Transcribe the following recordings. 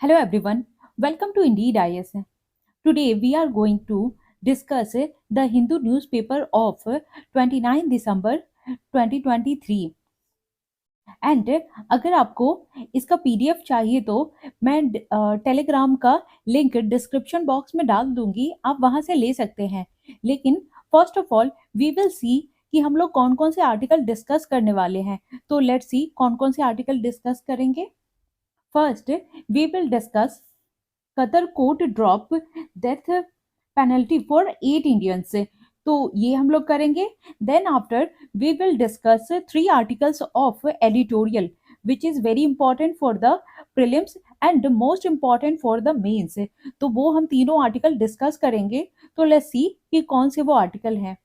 Hello everyone, welcome to Indeed IS. Today we are going to discuss the Hindu newspaper of 29 December 2023 and अगर आपको इसका PDF चाहिए तो मैं Telegram का लिंक डिस्क्रिप्शन बॉक्स में डाल दूंगी, आप वहां से ले सकते हैं। लेकिन first of all we will see कि हम लोग कौन कौन से आर्टिकल डिस्कस करने वाले हैं। तो लेट्स सी कौन कौन से आर्टिकल डिस्कस करेंगे। First we will discuss Qatar court drop death penalty for 8 Indians. तो ये हम लोग करेंगे। Then after we will discuss 3 articles of editorial which is very important for the prelims and most important for the mains. तो वो हम तीनों article discuss करेंगे। तो लेट्स सी कि कौन से वो आर्टिकल हैं।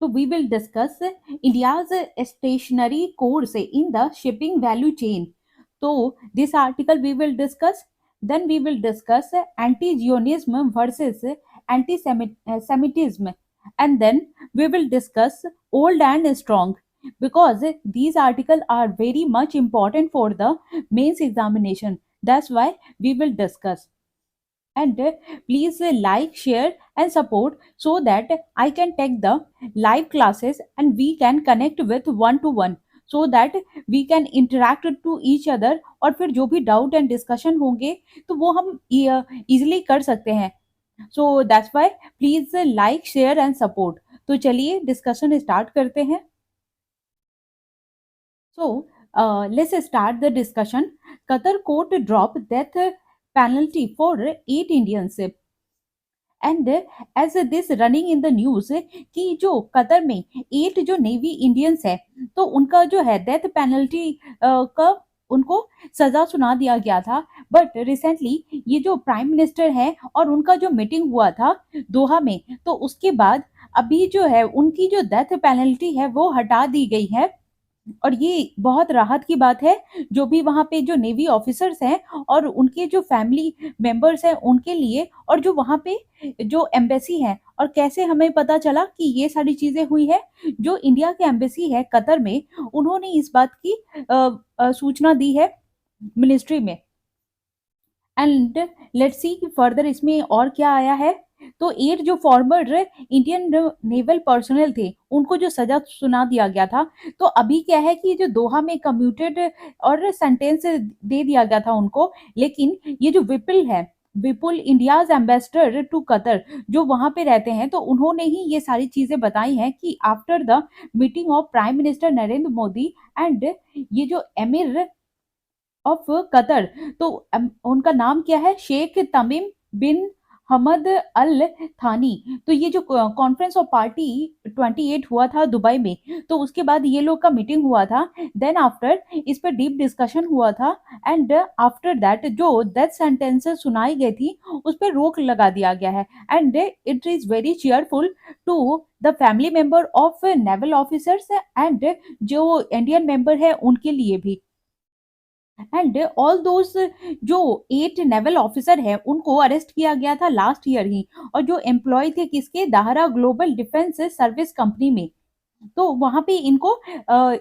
तो we will discuss India's stationary course in the shipping value chain. तो this article we will discuss. Then we will discuss anti-Zionism versus anti-Semitism, and then we will discuss old and strong, because these articles are very much important for the mains examination. That's why we will discuss. And please like, share and support so that I can take the live classes and we can connect with one to one, so that we can interact to each other। और फिर जो भी doubt and discussion होंगे तो वो हम easily कर सकते हैं। So that's why please like, share and support. तो चलिए डिस्कशन स्टार्ट करते हैं। So let's start the discussion. Qatar court drop death penalty for 8 Indians. And as this running in the news कि जो कतर में 8 जो नेवी इंडियंस है तो उनका जो है डेथ पेनल्टी का उनको सजा सुना दिया गया था। बट रिसेंटली ये जो प्राइम मिनिस्टर है और उनका जो मीटिंग हुआ था दोहा में, तो उसके बाद अभी जो है उनकी जो डेथ पेनल्टी है वो हटा दी गई है। और ये बहुत राहत की बात है जो भी वहाँ पे जो नेवी ऑफिसर्स हैं और उनके जो फैमिली मेंबर्स हैं उनके लिए, और जो वहाँ पे जो एम्बेसी है। और कैसे हमें पता चला कि ये सारी चीजें हुई है, जो इंडिया के एम्बेसी है कतर में उन्होंने इस बात की सूचना दी है मिनिस्ट्री में। एंड लेट्स सी कि फर्दर इसमें और क्या आया है। तो 8 जो फॉर्मर इंडियन नेवल पर्सनल थे उनको जो सजा सुना दिया गया था, तो अभी क्या है कि जो दोहा में कम्यूटेड और सेंटेंस दे दिया गया था उनको। लेकिन ये जो विपुल है, विपुल इंडियाज एम्बेसडर टू कतर जो वहां पे रहते हैं, तो उन्होंने ही ये सारी चीजें बताई हैं कि after the meeting of prime minister Narendra Modi and ये जो एमिर ऑफ कतर, तो उनका नाम क्या है, शेख तमीम बिन हमद अल थानी। तो ये जो कॉन्फ्रेंस ऑफ पार्टी 28 हुआ था दुबई में, तो उसके बाद ये लोग का मीटिंग हुआ था। देन आफ्टर इस पर डीप डिस्कशन हुआ था। एंड आफ्टर दैट जो डेथ सेंटेंसेस सुनाई गई थी उस पर रोक लगा दिया गया है। And it is very cheerful to the family member of naval officers and जो इंडियन मेंबर है उनके लिए भी। एंड ऑल दोज जो 8 नेवल ऑफिसर है उनको अरेस्ट किया गया था लास्ट ईयर ही, और जो एम्प्लॉय थे किसके, Dahra global defence service company में। तो वहां पे इनको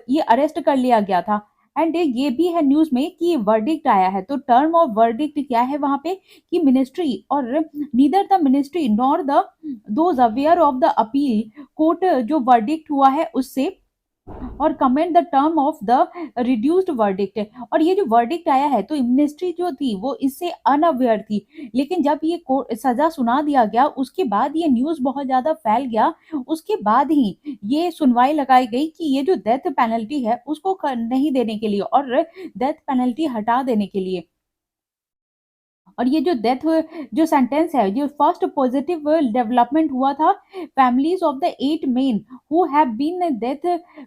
ये अरेस्ट कर लिया गया था। एंड ये भी है न्यूज में कि वर्डिक्ट आया है। तो टर्म ऑफ वर्डिक्ट क्या है वहां पे कि मिनिस्ट्री और neither the ministry nor the those aware of the appeal court जो वर्डिक्ट हुआ है उससे, और comment the term of the reduced verdict. और ये जो वर्डिक्ट आया है तो मिनिस्ट्री जो थी वो इससे अनअवेयर थी, लेकिन जब ये सजा सुना दिया गया उसके बाद ये न्यूज बहुत ज्यादा फैल गया। उसके बाद ही ये सुनवाई लगाई गई कि ये जो डेथ पेनल्टी है उसको नहीं देने के लिए और डेथ पेनल्टी हटा देने के लिए। और ये जो डेथ जो सेंटेंस है, जो फर्स्ट पॉजिटिव डेवलपमेंट हुआ था, families of the 8 men who have been death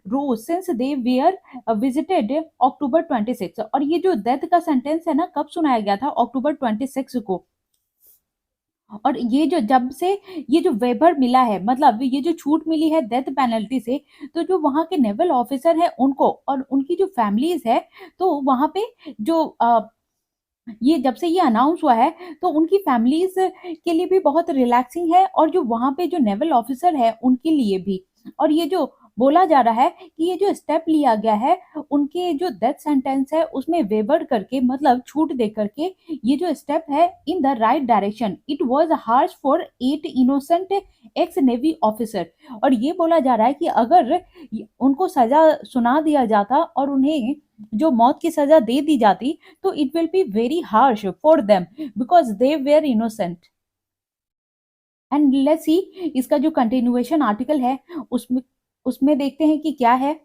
row since they were visited October 26। और ये जो डेथ का सेंटेंस है ना, कब सुनाया गया था, अक्टूबर 26 को। और ये जो जब से ये जो वेबर मिला है, मतलब ये जो छूट मिली है डेथ पेनल्टी से, तो जो वहाँ के नेवल ऑफिसर है उनको और उनकी जो फैमिलीज है, तो वहाँ पे जो ये जब से ये अनाउंस हुआ है तो उनकी फैमिलीज के लिए भी बहुत रिलैक्सिंग है, और जो वहाँ पे जो नेवल ऑफिसर है उनके लिए भी। और ये जो बोला जा रहा है कि ये जो स्टेप लिया गया है उनके जो डेथ सेंटेंस है उसमें वेवर करके, मतलब छूट दे करके, ये जो स्टेप है in the right direction. It was harsh for 8 innocent x navy officer. और ये बोला जा रहा है कि अगर उनको सजा सुना दिया जाता और उन्हें जो मौत की सजा दे दी जाती तो it will be very harsh for them because they were innocent. And let's see इसका जो कंटिन्यूएशन आर्टिकल है उसमें उसमें देखते हैं कि क्या है।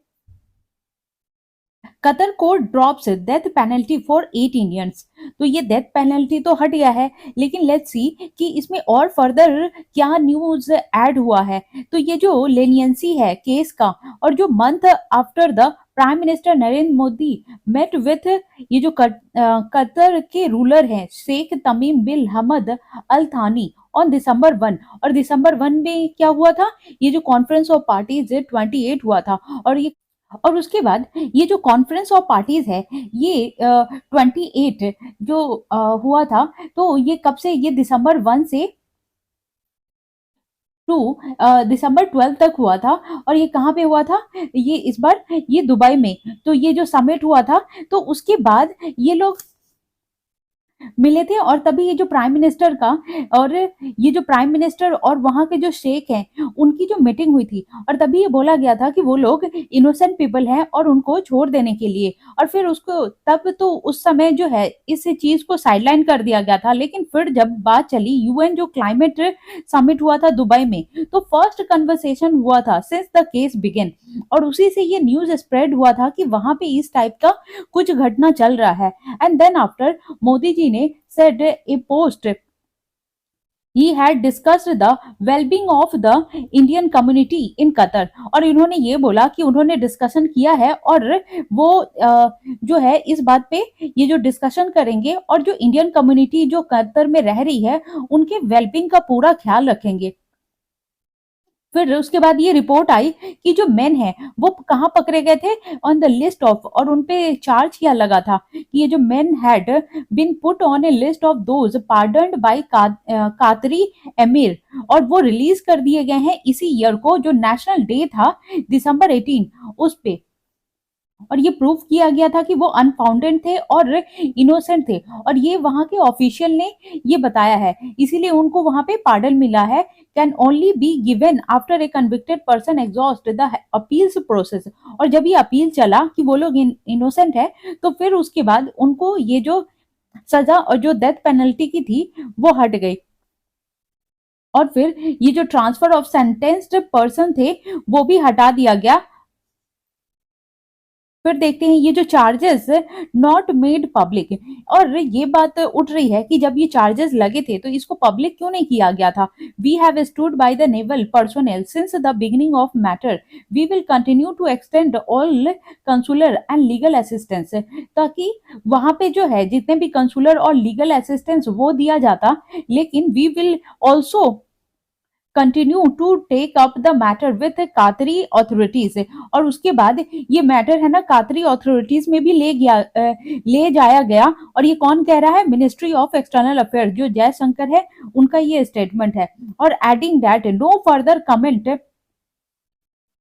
Qatar court drops death penalty for 8 Indians. तो ये डेथ पेनल्टी तो हट गया है, लेकिन लेट्स सी कि इसमें और फर्दर क्या न्यूज ऐड हुआ है। तो ये जो लेनियंसी है केस का, और जो month after the prime minister Narendra Modi met with ये जो कतर के रूलर हैं शेख तमीम बिन हमद अल थानी ऑन दिसंबर 1। और दिसंबर 1 में क्या हुआ था, ये जो कॉन्फ्रेंस ऑफ पार्टीज 28 हुआ था। और उसके बाद ये जो कॉन्फ्रेंस ऑफ पार्टीज है ये 28 जो हुआ था, तो ये कब से, ये दिसंबर 1 से टू दिसंबर 12 तक हुआ था। और ये कहाँ पे हुआ था, ये इस बार ये दुबई में। तो ये जो समिट हुआ था तो उसके बाद ये लोग मिले थे, और तभी ये जो प्राइम मिनिस्टर का और ये जो प्राइम मिनिस्टर और वहां के जो शेख हैं उनकी जो मीटिंग हुई थी, और तभी ये बोला गया था कि वो लोग इनोसेंट पीपल हैं और उनको छोड़ देने के लिए। और फिर उसको तब तो उस समय जो है इस चीज को साइडलाइन कर दिया गया था। लेकिन फिर जब बात चली यूएन जो क्लाइमेट समिट हुआ था दुबई में, तो फर्स्ट कन्वर्सेशन हुआ था सिंस द केस बिगिन। और उसी से ये न्यूज स्प्रेड हुआ था कि वहां पे इस टाइप का कुछ घटना चल रहा है। And then after Modi ji ने said a post he had discussed the well-being of the Indian community in Qatar। और इन्होंने ये बोला कि उन्होंने डिस्कशन किया है और वो जो है इस बात पे ये जो डिस्कशन करेंगे और जो इंडियन कम्युनिटी जो कतर में रह रही है उनके वेलबींग का पूरा ख्याल रखेंगे। फिर उसके बाद ये रिपोर्ट आई कि जो मेन है वो कहाँ पकड़े गए थे, ऑन द लिस्ट ऑफ, और उनपे चार्ज किया लगा था कि ये जो men had been put on a list of those pardoned by Qatari emir. और वो रिलीज कर दिए गए हैं इसी ईयर को, जो नेशनल डे था दिसंबर 18 उस पे। और ये प्रूव किया गया था कि वो अनफाउंडेड थे और इनोसेंट थे, और ये वहां के ऑफिशियल ने ये बताया है, इसीलिए उनको वहां पे पार्डन मिला है। Can only be given after a convicted person exhaust the appeals process. और जब ये अपील चला कि वो लोग इनोसेंट है, तो फिर उसके बाद उनको ये जो सजा और जो डेथ पेनल्टी की थी वो हट गई। और फिर ये जो ट्रांसफर ऑफ सेंटेंस्ड पर्सन थे वो भी हटा दिया गया। फिर देखते हैं ये जो चार्जेस नॉट मेड पब्लिक। और ये बात उठ रही है कि जब ये चार्जेस लगे थे तो इसको पब्लिक क्यों नहीं किया गया था। We have stood by the naval personnel since the beginning of matter. We will continue to extend all consular and legal assistance. ताकि वहां पे जो है जितने भी कंसुलर और लीगल असिस्टेंस वो दिया जाता, लेकिन we will also continue to take up the matter with Qatari authorities. और उसके बाद ये मैटर है ना कातरी ऑथोरिटीज में भी ले जाया गया। और ये कौन कह रहा है, मिनिस्ट्री ऑफ एक्सटर्नल अफेयर्स जो जयशंकर है उनका ये स्टेटमेंट है। और adding that no further comment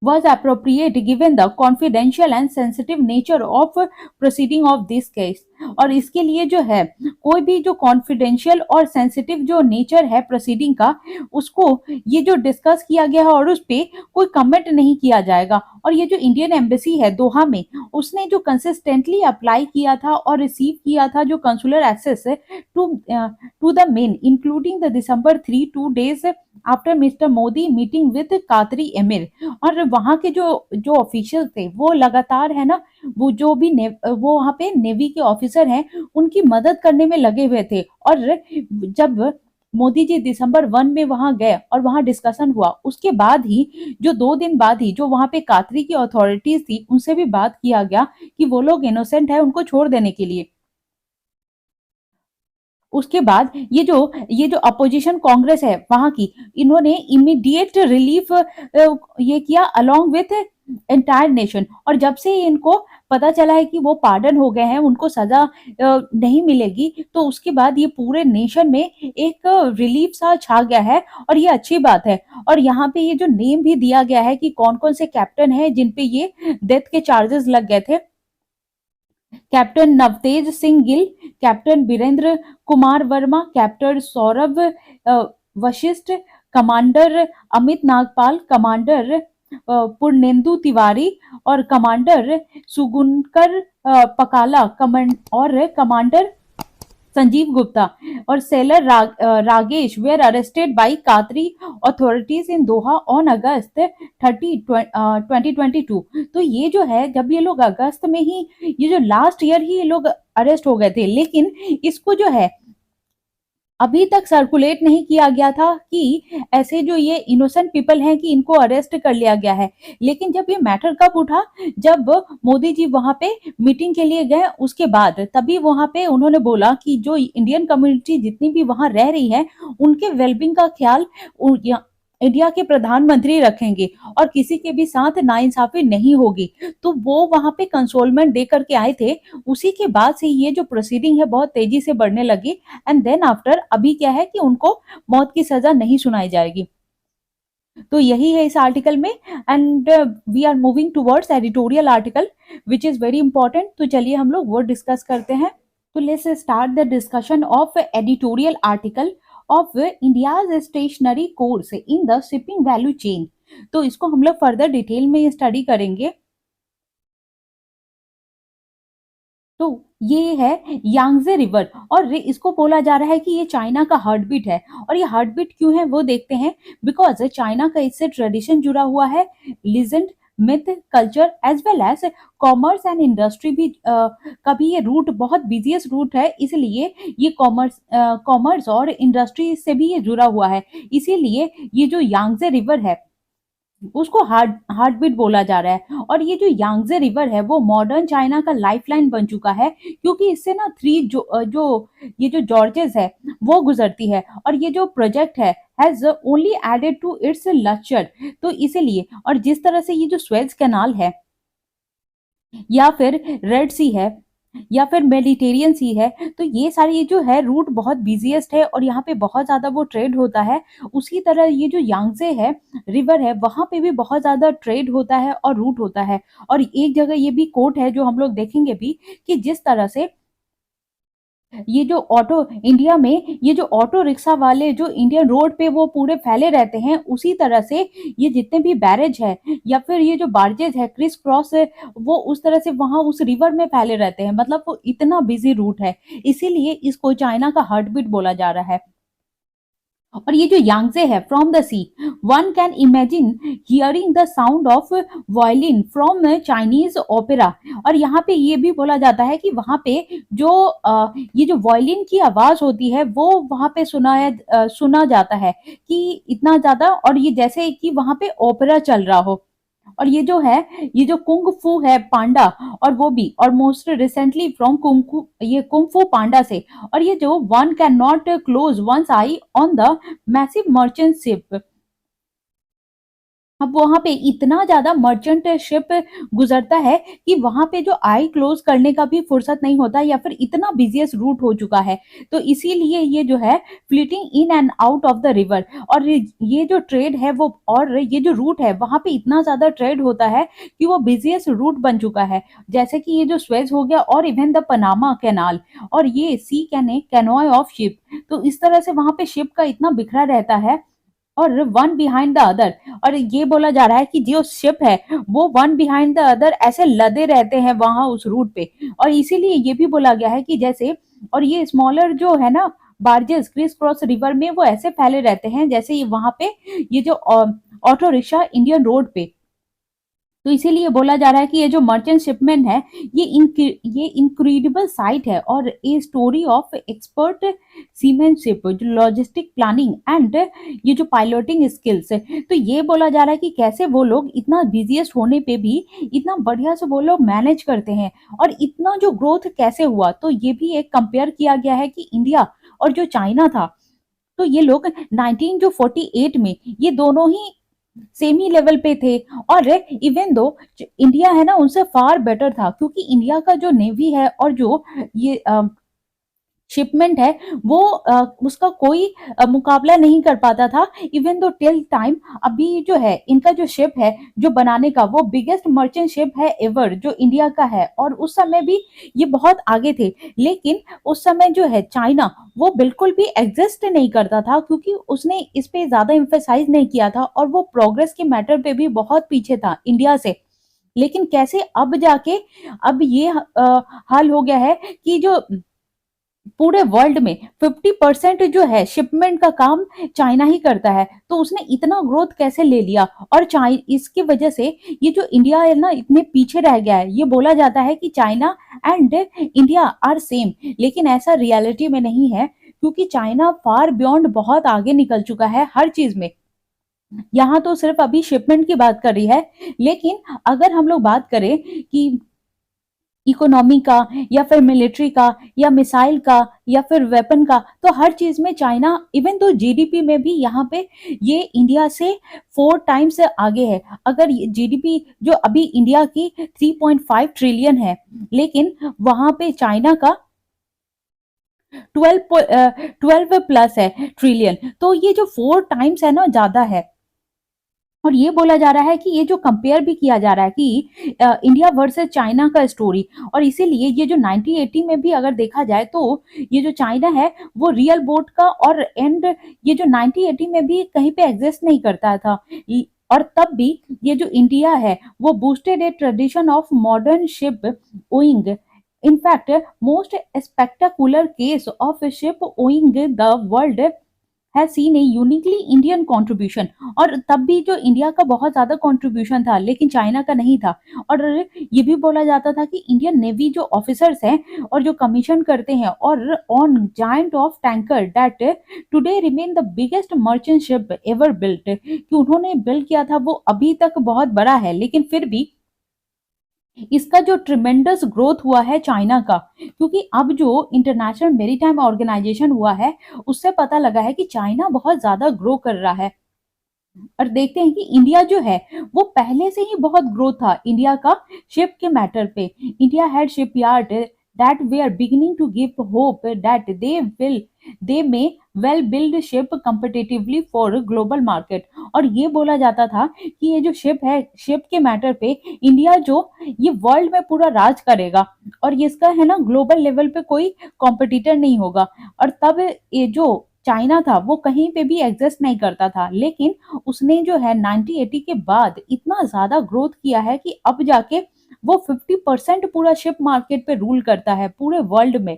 was appropriate given the confidential and sensitive nature of proceeding of this case। और इसके लिए जो है कोई भी जो कॉन्फिडेंशियल और सेंसिटिव जो नेचर है प्रोसीडिंग का, उसको ये जो डिस्कस किया गया है और उस पे कोई कमेंट नहीं किया जाएगा। और ये जो इंडियन एम्बेसी है दोहा में, उसने जो कंसिस्टेंटली अप्लाई किया था और रिसीव किया था जो consular access to the men including the December 3 2 days after mister Modi meeting with Qatari emir. और वहां के जो जो ऑफिशियल थे वो लगातार है ना, वो जो भी वो वहां पे नेवी के ऑफिसर हैं उनकी मदद करने में लगे हुए थे। और जब मोदी जी December 1 में वहां गए और वहां डिस्कशन हुआ, उसके बाद ही जो 2 दिन बाद ही जो वहां पे कातरी की अथॉरिटीज थी उनसे भी बात किया गया कि वो लोग इनोसेंट है, उनको छोड़ देने के लिए। उसके बाद ये जो अपोजिशन कांग्रेस है वहां की, इन्होंने इमीडिएट रिलीफ ये किया अलोंग विथ एंटायर नेशन। और जब से इनको पता चला है कि वो पार्डन हो गए हैं, उनको सजा नहीं मिलेगी, तो उसके बाद ये पूरे नेशन में एक रिलीफ सा छा गया है और ये अच्छी बात है। और यहाँ पे ये जो नेम भी दिया गया है कि कौन-कौन से कैप्टन हैं जिन पे ये डेथ के चार्जेस लग गए थे। Captain Navtej Singh Gill, captain Birendra Kumar Verma, captain Saurabh Vashisht, commander Amit Nagpal, commander Purnendu Tiwari और कमांडर सुगुनकर पकाला और कमांडर संजीव गुप्ता और sailor Ragesh were arrested by Qatari authorities in Doha on August 30 2022। तो ये जो है, जब ये लोग अगस्त में ही, ये जो लास्ट ईयर ही ये लोग अरेस्ट हो गए थे, लेकिन इसको जो है अभी तक सर्कुलेट नहीं किया गया था कि ऐसे जो ये इनोसेंट पीपल हैं कि इनको अरेस्ट कर लिया गया है। लेकिन जब ये मैटर कब उठा, जब मोदी जी वहां पे मीटिंग के लिए गए, उसके बाद तभी वहां पे उन्होंने बोला कि जो इंडियन कम्युनिटी जितनी भी वहां रह रही है, उनके वेलबींग का ख्याल इंडिया के प्रधानमंत्री रखेंगे और किसी के भी साथ नाइंसाफी नहीं होगी। तो वो वहां पे कंसोलमेंट दे करके आए थे। उसी के बाद से ये जो प्रोसीडिंग है बहुत तेजी से बढ़ने लगी। एंड देन आफ्टर अभी क्या है कि उनको मौत की सजा नहीं सुनाई जाएगी। तो यही है इस आर्टिकल में। And we are moving towards editorial article which is very important. तो चलिए हम लोग वो डिस्कस करते हैं। तो let's start the discussion of editorial article of India's stationary course in the shipping value chain. तो इसको हम लोग फर्दर डिटेल में स्टडी करेंगे। तो ये है यांगजे रिवर और इसको बोला जा रहा है कि ये चाइना का हार्ट बीट है। और ये हार्ट बीट क्यों है वो देखते हैं। बिकॉज चाइना का इससे ट्रेडिशन जुड़ा हुआ है, legend, myth, culture as well as commerce and industry भी का भी ये रूट बहुत बिजिएस्ट रूट है। इसलिए ये कॉमर्स और इंडस्ट्री से भी ये जुड़ा हुआ है। इसीलिए ये जो यांगजे रिवर है उसको हार्ट बीट बोला जा रहा है। और ये जो यांगजे रिवर है वो मॉडर्न चाइना का लाइफलाइन बन चुका है, क्योंकि इससे ना जो ये जो जॉर्जेस है वो गुजरती है। और ये जो प्रोजेक्ट है has only added to its lustre. तो इसीलिए, और जिस तरह से ये जो स्वेज कैनाल है या फिर रेड सी है या फिर मेडिटेरियन सी है, तो ये सारी ये जो है रूट बहुत बिजिएस्ट है और यहाँ पे बहुत ज्यादा वो ट्रेड होता है। उसी तरह ये जो यांगजे है रिवर है वहां पे भी बहुत ज्यादा ट्रेड होता है और रूट होता है। और एक जगह ये भी कोट है जो हम लोग देखेंगे भी कि जिस तरह से ये जो ऑटो इंडिया में ये जो ऑटो रिक्शा वाले जो इंडियन रोड पे वो पूरे फैले रहते हैं, उसी तरह से ये जितने भी बैरेज है या फिर ये जो बार्जेज है क्रिस क्रॉस है, वो उस तरह से वहां उस रिवर में फैले रहते हैं। मतलब वो इतना बिजी रूट है, इसीलिए इसको चाइना का हार्ट बीट बोला जा रहा है। और ये जो यांगजे है from the sea, one can imagine hearing the sound of violin from Chinese opera. और यहाँ पे ये भी बोला जाता है कि वहां पे जो ये जो वायलिन की आवाज होती है वो वहां पे सुना जाता है कि इतना ज्यादा, और ये जैसे कि वहां पे ओपेरा चल रहा हो। और ये जो है ये जो कुंग फू है पांडा, और वो भी और मोस्ट रिसेंटली फ्रॉम कुंग फू पांडा से। और ये जो one can not close one's eye on the massive merchant ship. अब वहां पे इतना ज्यादा मर्चेंट शिप गुजरता है कि वहां पे जो आई क्लोज करने का भी फुर्सत नहीं होता, या फिर इतना बिजिएस्ट रूट हो चुका है। तो इसीलिए ये जो है fleeting in and out of the river. और ये जो ट्रेड है वो, और ये जो रूट है वहां पे इतना ज्यादा ट्रेड होता है कि वो बिजिएस्ट रूट बन चुका है। जैसे कि ये जो स्वेज हो गया और इवन द पनामा कैनाल और ये सी कैनोय ऑफ शिप। तो इस तरह से वहां पे शिप का इतना बिखरा रहता है और वन बिहाइंड द अदर। और ये बोला जा रहा है कि जो शिप है वो वन बिहाइंड द अदर ऐसे लदे रहते हैं वहां उस रूट पे। और इसीलिए ये भी बोला गया है कि जैसे, और ये स्मॉलर जो है ना बार्जेस क्रिस क्रॉस रिवर में वो ऐसे फैले रहते हैं जैसे ये वहां पे ये जो ऑटो रिक्शा इंडियन रोड पे। तो इसीलिए बोला जा रहा है कि ये जो मर्चेंट शिपमेंट है ये इनक्रेडिबल साइट है और ए स्टोरी ऑफ एक्सपर्ट सीमेनशिप, जो लॉजिस्टिक प्लानिंग एंड ये जो पायलटिंग स्किल्स है। तो ये बोला जा रहा है कि कैसे वो लोग इतना बिजिएस्ट होने पे भी इतना बढ़िया से वो लोग मैनेज करते हैं और इतना जो ग्रोथ कैसे हुआ। तो ये भी एक कंपेयर किया गया है कि इंडिया और जो चाइना था, तो ये लोग 1948 में ये दोनों ही सेम ही लेवल पे थे। और इवन दो इंडिया है ना उनसे फार बेटर था, क्योंकि इंडिया का जो नेवी है और जो ये शिपमेंट है वो उसका कोई मुकाबला नहीं कर पाता था। इवन दो टिल टाइम अभी जो है इनका जो शिप है जो बनाने का, वो बिगेस्ट मर्चेंट शिप है एवर जो इंडिया का है, और उस समय भी ये बहुत आगे थे। लेकिन उस समय जो है चाइना वो बिल्कुल भी एग्जिस्ट नहीं करता था, क्योंकि उसने इस पे ज्यादा इम्फेसाइज नहीं किया था और वो प्रोग्रेस के मैटर पे भी बहुत पीछे था इंडिया से। लेकिन कैसे अब जाके अब ये हाल हो गया है कि जो पूरे वर्ल्ड में 50% जो है शिपमेंट का काम चाइना ही करता है। तो उसने इतना ग्रोथ कैसे ले लिया, और इसकी वजह से ये जो इंडिया है ना इतने पीछे रह गया है। ये बोला जाता है कि China and India are same, लेकिन ऐसा रियलिटी में नहीं है, क्योंकि चाइना फार बियॉन्ड बहुत आगे निकल चुका है हर चीज में। यहाँ तो सिर्फ अभी शिपमेंट की बात कर रही है, लेकिन अगर हम लोग बात करें कि इकोनॉमी का या फिर मिलिट्री का या मिसाइल का या फिर वेपन का, तो हर चीज में चाइना, इवन तो जीडीपी में भी यहाँ पे ये इंडिया से 4 टाइम्स आगे है। अगर जीडीपी जो अभी इंडिया की 3.5 ट्रिलियन है, लेकिन वहां पे चाइना का 12 प्लस है ट्रिलियन, तो ये जो 4 टाइम्स है ना ज्यादा है। और ये बोला जा रहा है कि ये जो कंपेयर भी किया जा रहा है कि इंडिया वर्सेस चाइना का स्टोरी, और इसीलिए ये जो 1980 में भी अगर देखा जाए तो ये जो चाइना है वो रियल बोट का और एंड ये जो 1980 में भी कहीं पे एग्जिस्ट नहीं करता था। और तब भी ये जो इंडिया है वो boosted A tradition of modern ship owing. In fact, most spectacular case of a ship owing the world has seen A uniquely Indian contribution. और तब भी जो इंडिया का बहुत ज्यादा कंट्रीब्यूशन था, लेकिन चाइना का नहीं था। और ये भी बोला जाता था कि इंडियन नेवी जो ऑफिसर्स हैं और जो कमीशन करते हैं और on giant of tanker that today remain the biggest merchant ship ever built, कि उन्होंने बिल्ड किया था वो अभी तक बहुत बड़ा है, लेकिन फिर भी इसका जो ट्रिमेंडस ग्रोथ हुआ है चाइना का, क्योंकि अब जो इंटरनेशनल मेरीटाइम ऑर्गेनाइजेशन हुआ है उससे पता लगा है कि चाइना बहुत ज्यादा ग्रो कर रहा है। और देखते हैं कि इंडिया जो है वो पहले से ही बहुत ग्रोथ था इंडिया का शिप के मैटर पे। India had shipyard that we are beginning to give hope that they may well build ship competitively for global market. और ये बोला जाता था कि ये जो शिप है, शिप के मैटर पे इंडिया जो ये वर्ल्ड में पूरा राज करेगा, और ये इसका है ना ग्लोबल लेवल पे कोई कॉम्पिटिटर नहीं होगा। और तब ये जो चाइना था वो कहीं पे भी एग्जिस्ट नहीं करता था, लेकिन उसने जो है 1980 के बाद इतना ज्यादा ग्रोथ किया है कि अब जाके वो 50% पूरा शिप मार्केट पे रूल करता है पूरे वर्ल्ड में।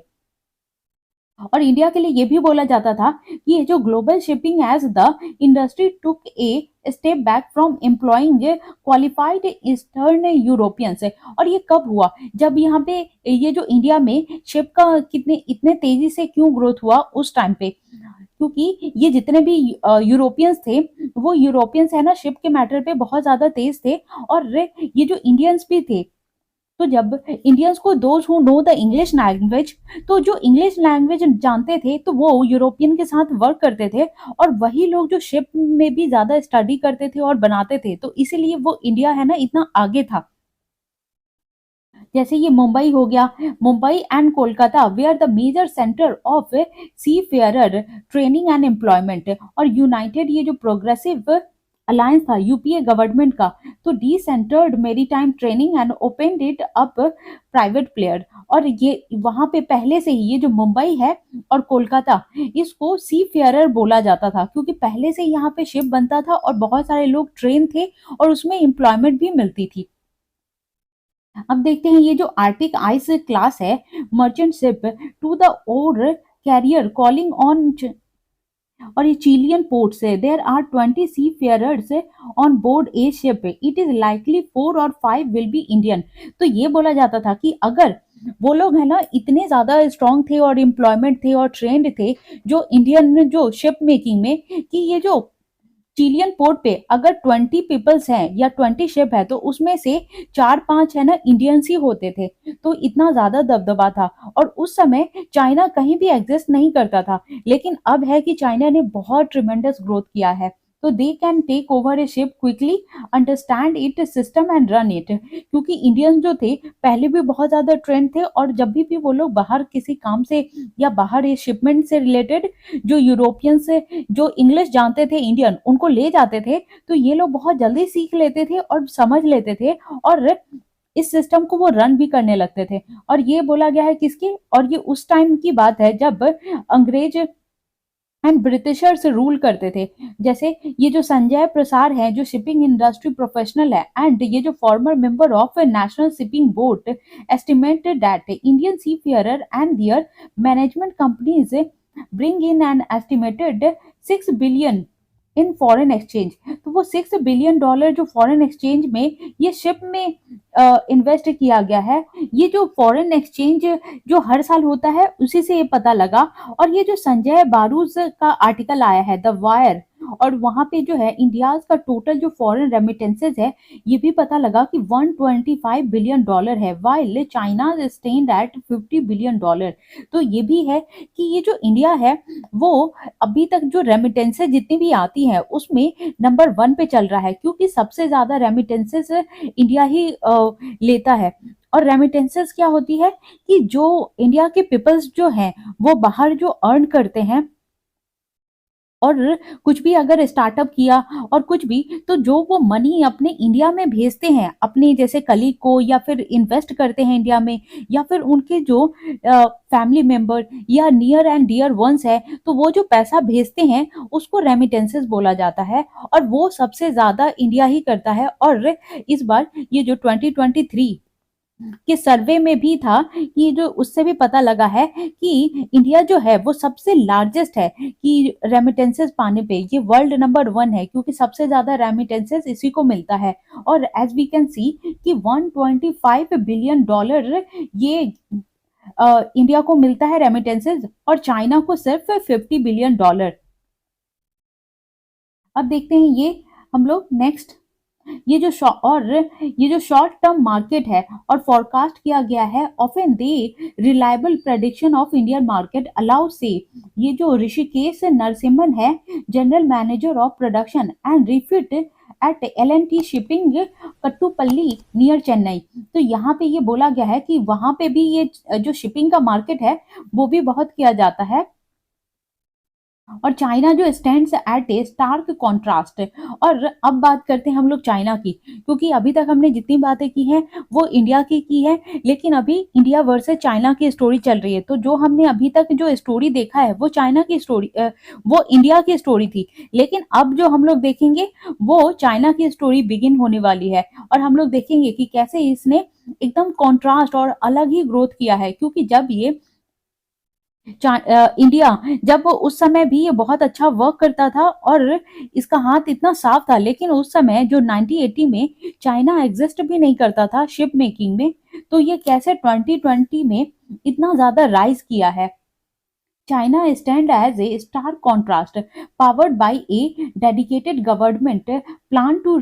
और इंडिया के लिए ये भी बोला जाता था कि ये जो global shipping as the industry took a step back from employing qualified Eastern Europeans. और ये कब हुआ, जब यहाँ पे ये जो इंडिया में शिप का कितने इतने तेजी से क्यों ग्रोथ हुआ उस टाइम पे, क्योंकि ये जितने भी यूरोपियंस थे वो यूरोपियंस है ना शिप के मैटर पे बहुत ज्यादा तेज थे। और ये जो इंडियंस भी थे, तो जब इंडियंस को those who know the English language, तो जो इंग्लिश लैंग्वेज जानते थे तो वो यूरोपियन के साथ वर्क करते थे, और वही लोग जो शिप में भी ज्यादा स्टडी करते थे और बनाते थे, तो इसीलिए वो इंडिया है ना इतना आगे था। जैसे ये मुंबई हो गया, Mumbai and Kolkata we are the major centre of seafarer training and employment. और यूनाइटेड ये जो प्रोग्रेसिव अलायंस था यूपीए गवर्नमेंट का, तो decentred maritime training and opened it up private player. और ये वहां पे पहले से ही ये जो मुंबई है और कोलकाता, इसको सी फेयरर बोला जाता था, क्योंकि पहले से यहाँ पे शिप बनता था और बहुत सारे लोग ट्रेन थे और उसमें एम्प्लॉयमेंट भी मिलती थी। अब देखते हैं ये जो आर्टिक आइस क्लास है मर्चेंट शिप टू द और कैरियर कॉलिंग ऑन, और ये चिलियन पोर्ट से there are 20 seafarers on board a ship, it is likely 4 और 5 विल बी इंडियन। तो ये बोला जाता था कि अगर वो लोग है ना इतने ज्यादा स्ट्रांग थे और एम्प्लॉयमेंट थे और ट्रेंड थे जो इंडियन जो शिप मेकिंग में, कि ये जो चिलियन पोर्ट पे अगर 20 पीपल्स हैं या 20 शिप है तो उसमें से 4-5 है ना इंडियंस ही होते थे। तो इतना ज्यादा दबदबा था, और उस समय चाइना कहीं भी एग्जिस्ट नहीं करता था। लेकिन अब है कि चाइना ने बहुत ट्रिमेंडस ग्रोथ किया है। तो they can take over a ship quickly, understand it system and run it. क्योंकि इंडियंस जो थे पहले भी बहुत ज्यादा ट्रेंड थे, और जब भी वो लोग बाहर किसी काम से या बाहर ये शिपमेंट से रिलेटेड जो यूरोपियन से जो इंग्लिश जानते थे इंडियन उनको ले जाते थे, तो ये लोग बहुत जल्दी सीख लेते थे और समझ लेते थे, और इस सिस्टम को वो रन भी करने लगते थे। और ये बोला गया है किसकी, और ये उस टाइम की बात है जब अंग्रेज एंड ब्रिटिशर्स रूल करते थे। जैसे ये जो संजय प्रसार है जो शिपिंग इंडस्ट्री प्रोफेशनल है, एंड ये जो former member of national shipping board, estimated that Indian seafarer and their management companies bring in an estimated 6 billion in foreign exchange. तो वो $6 बिलियन जो फॉरेन एक्सचेंज में ये शिप में इन्वेस्ट किया गया है, ये जो फॉरेन एक्सचेंज जो हर साल होता है उसी से ये पता लगा। और ये जो संजय बारूज का आर्टिकल आया है द वायर, और वहां पे जो है इंडिया का टोटल जो फॉरेन रेमिटेंसेज है ये भी पता लगा कि $125 बिलियन है, while China stand at $50 billion. तो ये भी है कि ये जो इंडिया है वो अभी तक जो रेमिटेंसेज जितनी भी आती है उसमें नंबर 1 पे चल रहा है, क्योंकि सबसे ज्यादा रेमिटेंसेज इंडिया ही लेता है। और रेमिटेंसेस क्या होती है कि जो इंडिया के पीपल्स जो हैं वो बाहर जो अर्न करते हैं, और कुछ भी अगर स्टार्टअप किया और कुछ भी, तो जो वो मनी अपने इंडिया में भेजते हैं अपने जैसे कलीग को, या फिर इन्वेस्ट करते हैं इंडिया में, या फिर उनके जो फैमिली मेंबर या नियर एंड डियर वंस है, तो वो जो पैसा भेजते हैं उसको रेमिटेंसेस बोला जाता है। और वो सबसे ज्यादा इंडिया ही करता है। और इस बार ये जो 2023 के सर्वे में भी था कि जो उससे भी पता लगा है कि इंडिया जो है वो सबसे लार्जेस्ट है कि रेमिटेंसेस पाने पे ये वर्ल्ड नंबर 1 है, क्योंकि सबसे ज्यादा रेमिटेंसेस इसी को मिलता है। और एज वी कैन सी कि $125 बिलियन ये इंडिया को मिलता है रेमिटेंसेस, और चाइना को सिर्फ $50 बिलियन। अब देखते हैं ये हम लोग नेक्स्ट, ये जो शॉर्ट टर्म मार्केट है और फॉरकास्ट किया गया है often they reliable prediction of Indian market allow से। ये जो ऋषिकेश नरसिम्हन है general manager of production and refit at L&T shipping Kattupalli near Chennai. तो यहाँ पे ये बोला गया है कि वहां पे भी ये जो शिपिंग का मार्केट है वो भी बहुत किया जाता है। और चाइना जो stands at a stark contrast. और अब बात करते हैं हम लोग चाइना की, क्योंकि अभी तक हमने जितनी बातें की हैं वो इंडिया की है, लेकिन अभी इंडिया वर्सेस चाइना की स्टोरी चल रही है। तो जो हमने अभी तक जो स्टोरी देखा है वो चाइना की स्टोरी, वो इंडिया की स्टोरी थी, लेकिन अब जो हम लोग देखेंगे वो चाइना की स्टोरी बिगिन होने वाली है। और हम लोग देखेंगे कि कैसे इसने एकदम कॉन्ट्रास्ट और अलग ही ग्रोथ किया है, क्योंकि जब ये इंडिया जब वो उस समय भी ये बहुत अच्छा वर्क करता था और इसका हाथ इतना साफ था, लेकिन उस समय जो 1980 में चाइना एग्जिस्ट भी नहीं करता था शिप मेकिंग में, तो ये कैसे 2020 में इतना ज्यादा राइज किया है। China stand as a stark contrast, powered by a dedicated government plan to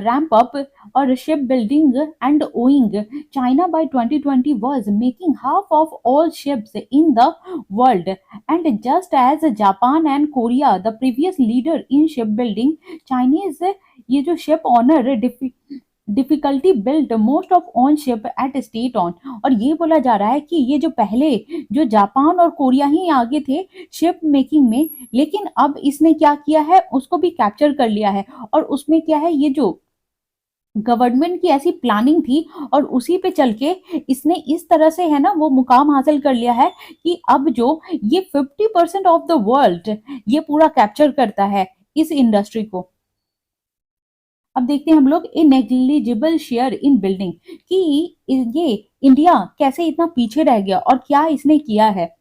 ramp up or shipbuilding and owing. China by 2020 was making half of all ships in the world, and just as Japan and Korea, the previous leader in shipbuilding, Chinese ये जो ship owner difficulty built most of on ship at state on. और ये बोला जा रहा है कि ये जो पहले जो जापान और कोरिया ही आगे थे शिप मेकिंग में, लेकिन अब इसने क्या किया है उसको भी कैप्चर कर लिया है। और उसमें क्या है, ये जो गवर्नमेंट की ऐसी प्लानिंग थी और उसी पे चल के इसने इस तरह से है ना वो मुकाम हासिल कर लिया है कि अब जो ये 50% ऑफ द वर्ल्ड ये पूरा कैप्चर करता है इस इंडस्ट्री को। अब देखते हैं हम लोग ए नेग्लिजिबल शेयर इन बिल्डिंग, कि ये इंडिया कैसे इतना पीछे रह गया और क्या इसने किया है।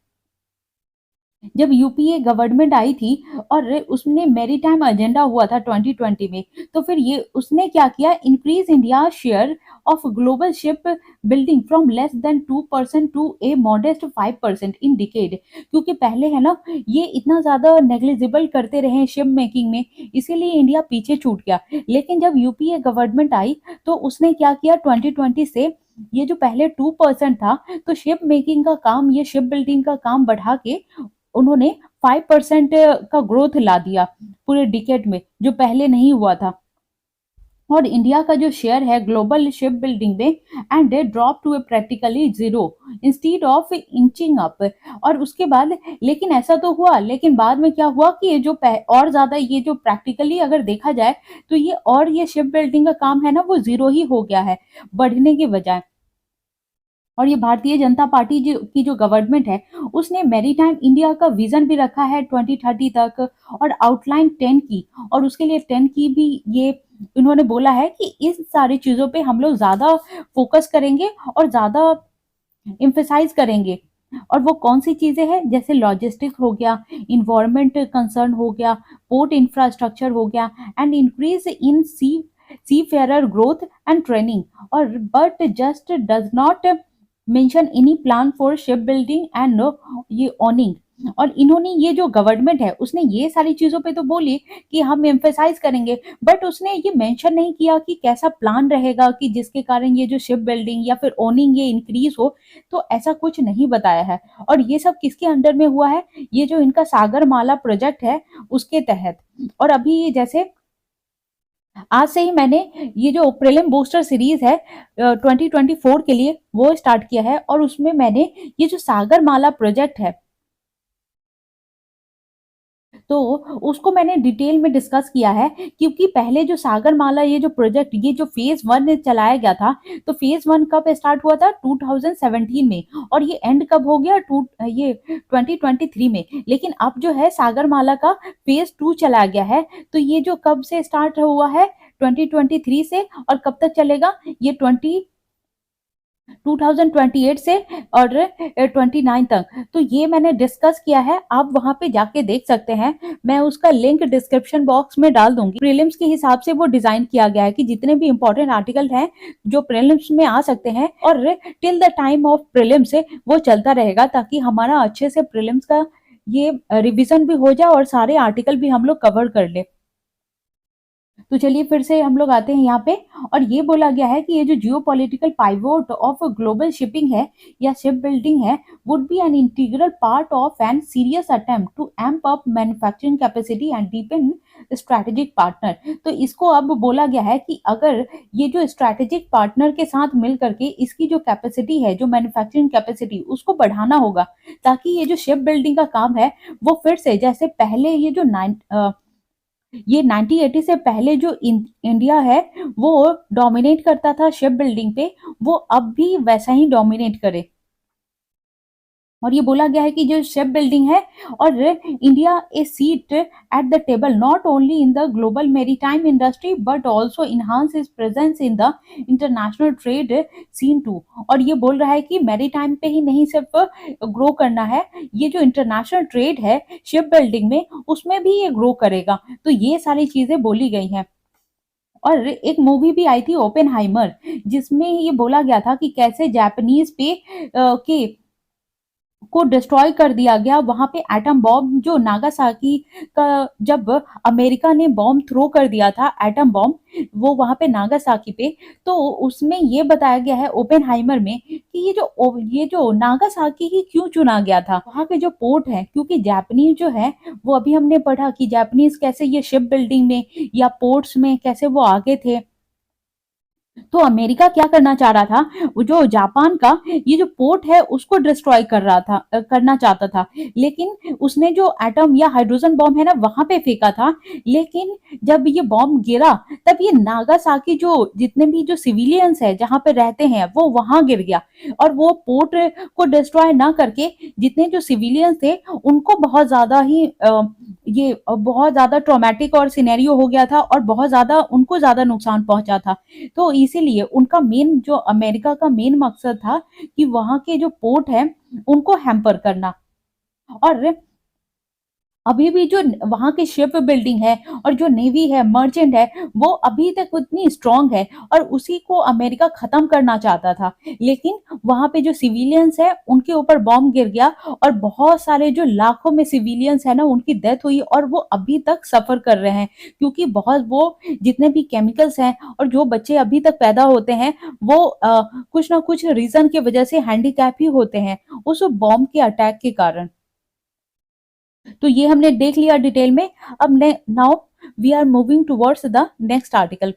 जब यूपीए गवर्नमेंट आई थी और उसने मैरीटाइम एजेंडा हुआ था 2020 में, तो फिर ये उसने क्या किया, increase India share of global ship building from less than 2% to a modest 5% in decade. क्योंकि पहले है ना ये इतना ज्यादा नेग्लिजिबल करते रहे शिप मेकिंग में, इसीलिए इंडिया पीछे छूट गया। लेकिन जब यूपीए गवर्नमेंट आई तो उसने क्या किया, 2020 से ये जो पहले 2% था तो शिप मेकिंग का काम, ये शिप बिल्डिंग का काम बढ़ा के उन्होंने 5% का ग्रोथ ला दिया पूरे डिकेड में, जो पहले नहीं हुआ था। और इंडिया का जो शेयर है ग्लोबल शिप बिल्डिंग में and drop to practically zero instead of inching up. और उसके बाद लेकिन ऐसा तो हुआ, लेकिन बाद में क्या हुआ कि ये जो और ज्यादा ये जो प्रैक्टिकली अगर देखा जाए तो ये शिप बिल्डिंग का काम है ना वो जीरो ही हो गया है बढ़ने के बजाय। और ये भारतीय जनता पार्टी की जो गवर्नमेंट है उसने मैरीटाइम इंडिया का विजन भी रखा है 2030 तक, और आउटलाइन 10 की, और उसके लिए 10 की भी ये इन्होंने बोला है कि इस सारी चीजों पे हम लोग ज्यादा फोकस करेंगे और ज्यादा इम्फेसाइज करेंगे। और वो कौन सी चीजें हैं, जैसे लॉजिस्टिक हो गया, इन्वायरमेंट कंसर्न हो गया, पोर्ट इंफ्रास्ट्रक्चर हो गया, and increase in seafarer growth and training. और but just does not mention any plan for ship building and ये ओनिंग। और इन्होंने ये जो गवर्नमेंट है उसने ये सारी चीजों पे तो बोली कि हम एम्फेसाइज करेंगे, बट उसने ये मेंशन नहीं किया कि कैसा प्लान रहेगा कि जिसके कारण ये जो शिप बिल्डिंग या फिर ओनिंग ये इंक्रीज हो। तो ऐसा कुछ नहीं बताया है। और ये सब किसके अंडर में हुआ है, ये जो इनका सागर माला प्रोजेक्ट है उसके तहत। और अभी जैसे आज से ही मैंने ये जो प्रीलिम बूस्टर सीरीज है 2024 के लिए वो स्टार्ट किया है, और उसमें मैंने ये जो सागर माला प्रोजेक्ट है तो उसको मैंने डिटेल में डिस्कस किया है। क्योंकि पहले जो सागर माला ये जो प्रोजेक्ट ये जो फेज 1 में चलाया गया था, तो फेज 1 कब स्टार्ट हुआ था 2017 में, और ये एंड कब हो गया ये 2023 में। लेकिन अब जो है सागर माला का फेज 2 चलाया गया है, तो ये जो कब से स्टार्ट हुआ है 2023 से, और कब तक चलेगा ये 2028 से और 29 तक। तो ये मैंने डिस्कस किया है, आप वहां पे जाके देख सकते हैं। मैं उसका लिंक डिस्क्रिप्शन बॉक्स में डाल दूंगी। प्रीलिम्स के हिसाब से वो डिजाइन किया गया है कि जितने भी इंपॉर्टेंट आर्टिकल हैं जो प्रीलिम्स में आ सकते हैं, और till the time of prelims वो चलता रहेगा, ताकि हमारा अच्छे से प्रीलिम्स का ये रिवीजन भी हो जाए और सारे आर्टिकल भी हम लोग कवर कर ले। तो चलिए फिर से हम लोग आते हैं यहाँ पे। और ये बोला गया है कि ये जो geopolitical pivot of global shipping है या शिप बिल्डिंग है would be an integral part of an serious attempt to amp up manufacturing capacity and deepen strategic partner. तो इसको अब बोला गया है कि अगर ये जो स्ट्रैटेजिक पार्टनर के साथ मिल करके इसकी जो कैपेसिटी है, जो मैन्युफैक्चरिंग कैपेसिटी, उसको बढ़ाना होगा, ताकि ये जो शिप बिल्डिंग का काम है वो फिर से जैसे पहले ये 1980 से पहले जो इंडिया है वो डोमिनेट करता था शिप बिल्डिंग पे, वो अब भी वैसा ही डोमिनेट करे। और ये बोला गया है कि जो शिप बिल्डिंग है और India a seat at the table not only in the global maritime industry but also enhance is presence in the international trade scene too. और ये बोल रहा है कि मेरीटाइम पे ही नहीं सिर्फ ग्रो करना है, ये जो इंटरनेशनल ट्रेड है शिप बिल्डिंग में उसमें भी ये ग्रो करेगा। तो ये सारी चीजें बोली गई हैं। और एक मूवी भी आई थी ओपेनहाइमर, जिसमें ये बोला गया था कि कैसे जापानीज पे के को डिस्ट्रॉय कर दिया गया वहां पे एटम बॉम्ब, जो नागासाकी का जब अमेरिका ने बॉम्ब थ्रो कर दिया था एटम बॉम्ब वो वहां पे नागासाकी पे। तो उसमें ये बताया गया है ओपेनहाइमर में कि ये जो नागासाकी ही क्यों चुना गया था, वहां के जो पोर्ट है, क्योंकि जापानीज जो है वो अभी हमने पढ़ा कि जापानीज कैसे ये शिप बिल्डिंग में या पोर्ट्स में कैसे वो आगे थे। तो अमेरिका क्या करना चाह रहा था, वो जो जापान का ये जो पोर्ट है उसको डिस्ट्रॉय करना चाहता था। लेकिन उसने जो एटम या हाइड्रोजन बॉम्ब है ना वहां पे फेंका था। लेकिन जब ये बॉम्ब गिरा तब ये नागासाकी जो जितने भी जो सिविलियंस है जहां पे रहते हैं वो वहां गिर गया, और वो पोर्ट को डिस्ट्रॉय ना करके जितने जो सिविलियंस थे उनको बहुत ज्यादा ही ये बहुत ज्यादा ट्रॉमेटिक और सिनेरियो हो गया था, और बहुत ज्यादा उनको ज्यादा नुकसान पहुंचा था। तो इसीलिए उनका मेन जो अमेरिका का मेन मकसद था कि वहां के जो पोर्ट है उनको हैम्पर करना। और अभी भी जो वहां की शिप बिल्डिंग है और जो नेवी है, मर्चेंट है, वो अभी तक उतनी स्ट्रांग है, और उसी को अमेरिका खत्म करना चाहता था। लेकिन वहां पे जो सिविलियंस है उनके ऊपर बॉम्ब गिर गया, और बहुत सारे जो लाखों में सिविलियंस है ना उनकी डेथ हुई, और वो अभी तक सफर कर रहे हैं। क्योंकि बहुत वो जितने भी केमिकल्स हैं और जो बच्चे अभी तक पैदा होते हैं वो कुछ ना कुछ रीजन की वजह से हैंडीकैप ही होते हैं उस बॉम्ब के अटैक के कारण। तो ये हमने देख लिया डिटेल में। अब now we are moving towards the next article.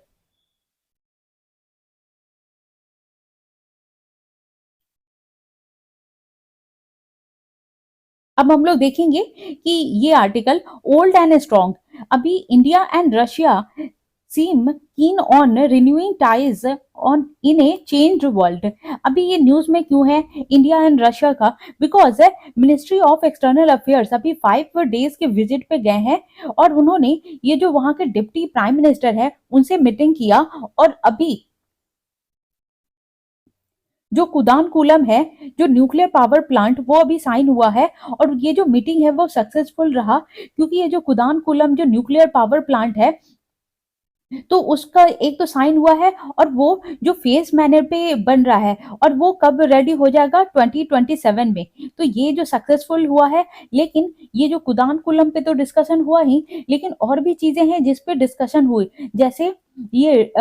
अब हम लोग देखेंगे कि ये आर्टिकल ओल्ड एंड स्ट्रॉन्ग, अभी India and Russia seem keen on renewing ties on in a changed world. अभी ये न्यूज में क्यों है इंडिया एंड रशिया का? Because ministry of external affairs अभी 5 डेज के विजिट पे गए हैं, और उन्होंने ये जो वहां के डिप्टी प्राइम मिनिस्टर है उनसे मीटिंग किया, और अभी जो कुदानकुलम है, जो न्यूक्लियर पावर प्लांट, वो अभी साइन हुआ है। और ये जो मीटिंग है वो सक्सेसफुल रहा, क्योंकि ये जो कुदानकुलम जो न्यूक्लियर पावर प्लांट है, तो उसका एक तो साइन हुआ है, और वो जो फेज मैनर पे बन रहा है, और वो कब रेडी हो जाएगा 2027 में। तो ये जो सक्सेसफुल हुआ है। लेकिन ये जो कुदानकुलम पे तो डिस्कशन हुआ ही, लेकिन और भी चीजें हैं जिस पे डिस्कशन हुई, जैसे ये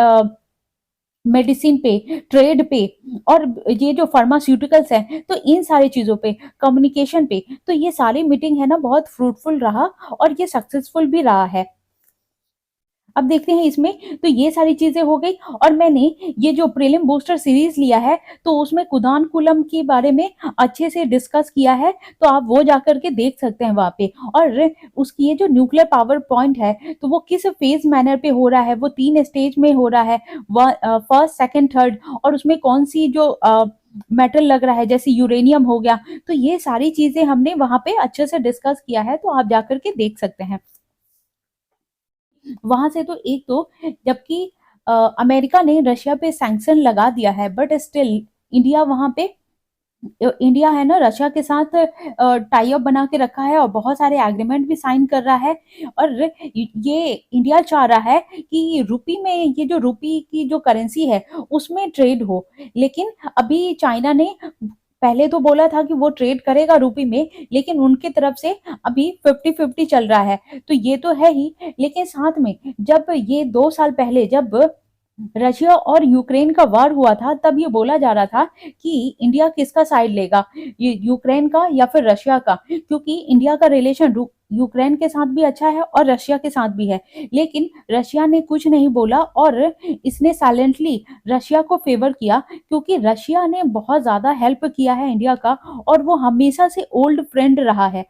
मेडिसिन पे, ट्रेड पे, और ये जो फार्मास्यूटिकल्स हैं, तो इन सारी चीजों पे, कम्युनिकेशन पे, तो ये सारी मीटिंग है ना बहुत फ्रूटफुल रहा, और ये सक्सेसफुल भी रहा है। अब देखते हैं इसमें, तो ये सारी चीजें हो गई। और मैंने ये जो प्रीलिम बूस्टर सीरीज लिया है, तो उसमें कुदानकुलम के बारे में अच्छे से डिस्कस किया है, तो आप वो जाकर के देख सकते हैं वहां पे। और उसकी ये जो न्यूक्लियर पावर पॉइंट है, तो वो किस फेज मैनर पे हो रहा है, वो 3 स्टेज में हो रहा है, फर्स्ट, सेकंड, थर्ड, और उसमें कौन सी जो मेटल लग रहा है, जैसे यूरेनियम हो गया। तो ये सारी चीजें हमने वहां पे अच्छे से डिस्कस किया है, तो आप जाकर के देख सकते हैं वहां से। तो एक तो, जबकि अमेरिका ने रशिया पे सैंक्शन लगा दिया है, बट स्टिल इंडिया वहां पे, इंडिया है ना रशिया के साथ टाई अप बना के रखा है, और बहुत सारे एग्रीमेंट भी साइन कर रहा है। और ये इंडिया चाह रहा है कि रूपी में, ये जो रूपी की जो करेंसी है उसमें ट्रेड हो। लेकिन अभी चाइना ने पहले तो बोला था कि वो ट्रेड करेगा रूपी में, लेकिन उनकी तरफ से अभी 50-50 चल रहा है। तो ये तो है ही, लेकिन साथ में जब ये 2 साल पहले जब रशिया और यूक्रेन का वार हुआ था, तब ये बोला जा रहा था कि इंडिया किसका साइड लेगा, ये यूक्रेन का या फिर रशिया का, क्योंकि इंडिया का रिलेशन यूक्रेन के साथ भी अच्छा है और रशिया के साथ भी है। लेकिन रशिया ने कुछ नहीं बोला, और इसने साइलेंटली रशिया को फेवर किया, क्योंकि रशिया ने बहुत ज्यादा हेल्प किया है इंडिया का, और वो हमेशा से ओल्ड फ्रेंड रहा है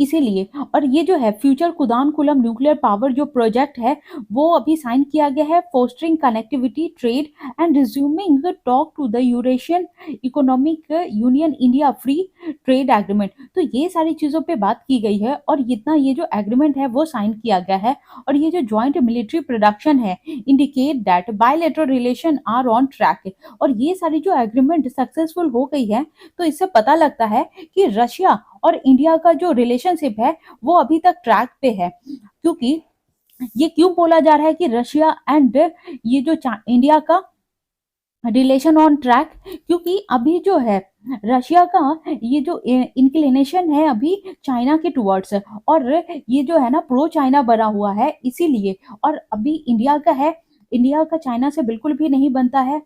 इसीलिए। और ये जो है फ्यूचर कुदानकुलम न्यूक्लियर पावर जो प्रोजेक्ट है, वो अभी साइन किया गया है, fostering connectivity, trade and resuming talk to the Eurasian economic union India free trade agreement. तो ये सारी चीजों पे बात की गई है, और इतना ये जो एग्रीमेंट है वो साइन किया गया है। और ये जो ज्वाइंट मिलिट्री प्रोडक्शन है indicate that bilateral relation are on track. और ये सारी जो एग्रीमेंट सक्सेसफुल हो गई है, तो इससे पता लगता है कि रशिया और इंडिया का जो रिलेशनशिप है वो अभी तक ट्रैक पे है। क्योंकि ये क्यों बोला जा रहा है कि रशिया एंड ये जो इंडिया का रिलेशन ऑन ट्रैक, क्योंकि अभी जो है रशिया का ये जो इंक्लिनेशन है अभी चाइना के टुवर्ड्स, और ये जो है ना प्रो चाइना बना हुआ है इसीलिए। और अभी इंडिया का है, इंडिया का चाइना से बिल्कुल भी नहीं बनता है।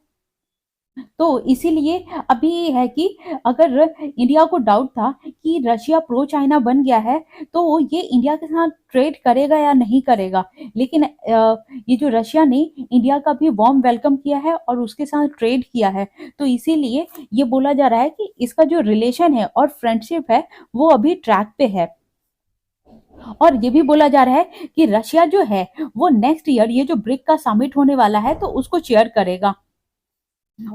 तो इसीलिए अभी ये है कि अगर इंडिया को डाउट था कि रशिया प्रो चाइना बन गया है, तो ये इंडिया के साथ ट्रेड करेगा या नहीं करेगा। लेकिन ये जो रशिया ने इंडिया का भी वार्म वेलकम किया है और उसके साथ ट्रेड किया है, तो इसीलिए ये बोला जा रहा है कि इसका जो रिलेशन है और फ्रेंडशिप है वो अभी ट्रैक पे है। और ये भी बोला जा रहा है कि रशिया जो है वो नेक्स्ट ईयर ये जो ब्रिक का समिट होने वाला है, तो उसको चेयर करेगा।